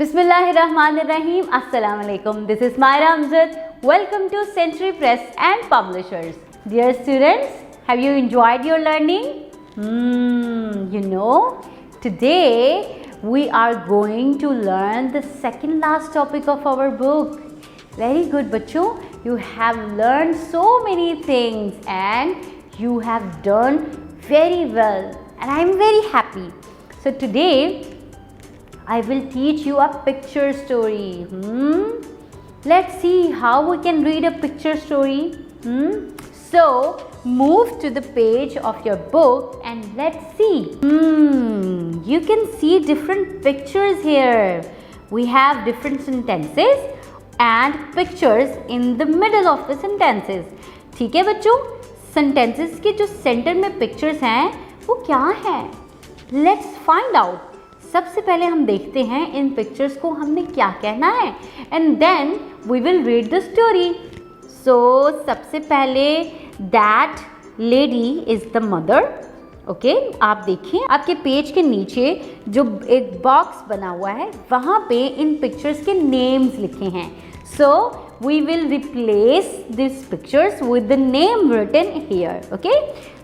Bismillahirrahmanirrahim. Assalamu alaikum. This is Myra Amjad. Welcome to Century Press and Publishers. Dear students, have you enjoyed your learning? Today we are going to learn the second last topic of our book. Very good, bachcho. You have learned so many things and you have done very well. And I am very happy. So today I will teach you a picture story. Let's see how we can read a picture story. So move to the page of your book and let's see. You can see different pictures here. We have different sentences and pictures in the middle of the sentences. ठीक है बच्चों, sentences के जो center में pictures हैं वो क्या हैं? Let's find out. सबसे पहले हम देखते हैं इन पिक्चर्स को हमने क्या कहना है and then we will read the story. So सबसे पहले that lady is the mother. Okay, आप देखिए आपके पेज के नीचे जो एक बॉक्स बना हुआ है वहाँ पे इन पिक्चर्स के नेम्स लिखे हैं. So we will replace this pictures with the name written here. Okay,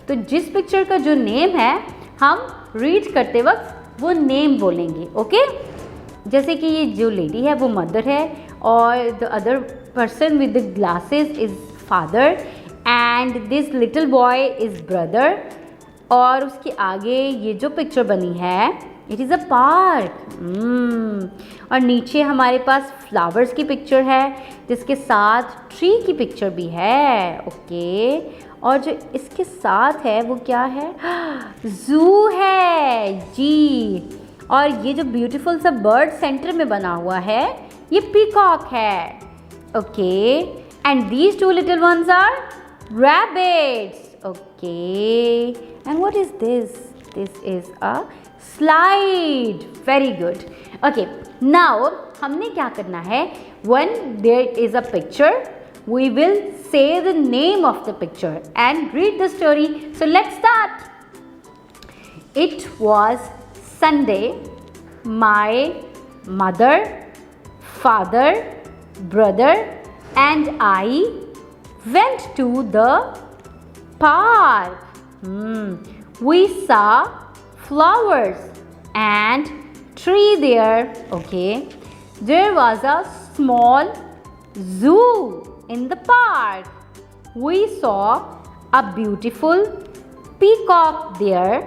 तो जिस पिक्चर का जो नेम है हम रीड करते वक्त वो नेम बोलेंगे. ओके, जैसे कि ये जो लेडी है वो मदर है और the other person with the glasses is father and this little boy is brother. और उसके आगे ये जो पिक्चर बनी है इट इज़ अ पार्क. और नीचे हमारे पास फ्लावर्स की पिक्चर है जिसके साथ ट्री की पिक्चर भी है. ओके, और जो इसके साथ है वो क्या है? ज़ू है जी. और ये जो ब्यूटीफुल सा बर्ड सेंटर में बना हुआ है ये पीकॉक है. Okay, and these two little ones are rabbits. Okay, and what is this? This is a slide. Very good. Okay, now हमने क्या करना है? When there is a picture we will say the name of the picture and read the story. So let's start. It was Sunday. My mother, father, brother and I went to the park. We saw flowers and tree there. Okay, there was a small zoo in the park. We saw a beautiful peacock there.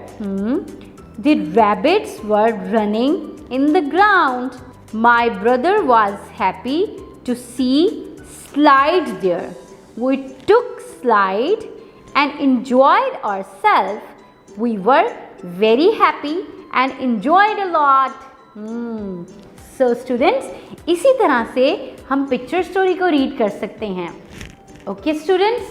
The rabbits were running in the ground. My brother was happy to see slide there. We took slide and enjoyed ourselves. We were very happy and enjoyed a lot. So students, इसी तरह से हम picture story को read कर सकते हैं. Okay students,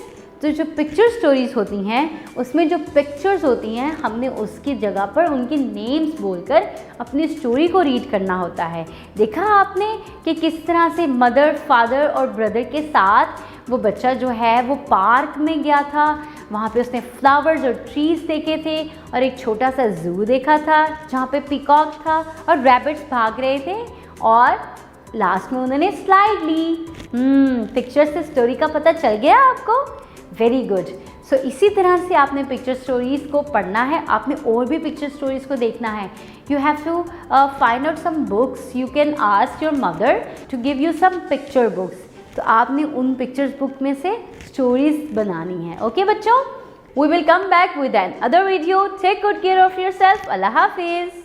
तो जो पिक्चर स्टोरीज होती हैं उसमें जो पिक्चर्स होती हैं हमने उसकी जगह पर उनके नेम्स बोलकर अपनी स्टोरी को रीड करना होता है. देखा आपने कि किस तरह से मदर, फादर और ब्रदर के साथ वो बच्चा जो है वो पार्क में गया था. वहाँ पे उसने फ्लावर्स और ट्रीज़ देखे थे और एक छोटा सा ज़ू देखा था जहाँ पे पीकॉक था और रैबिट्स भाग रहे थे और लास्ट में उन्होंने स्लाइड ली. पिक्चर से स्टोरी का पता चल गया आपको? Very good. सो इसी तरह से आपने पिक्चर स्टोरीज़ को पढ़ना है. आपने और भी पिक्चर स्टोरीज़ को देखना है. You have to find out some books. You can ask your mother to give you some picture books. तो आपने उन पिक्चर्स बुक में से स्टोरीज बनानी है. ओके बच्चों, we will come back with another video. Take good care of yourself. अल्लाह हाफिज़.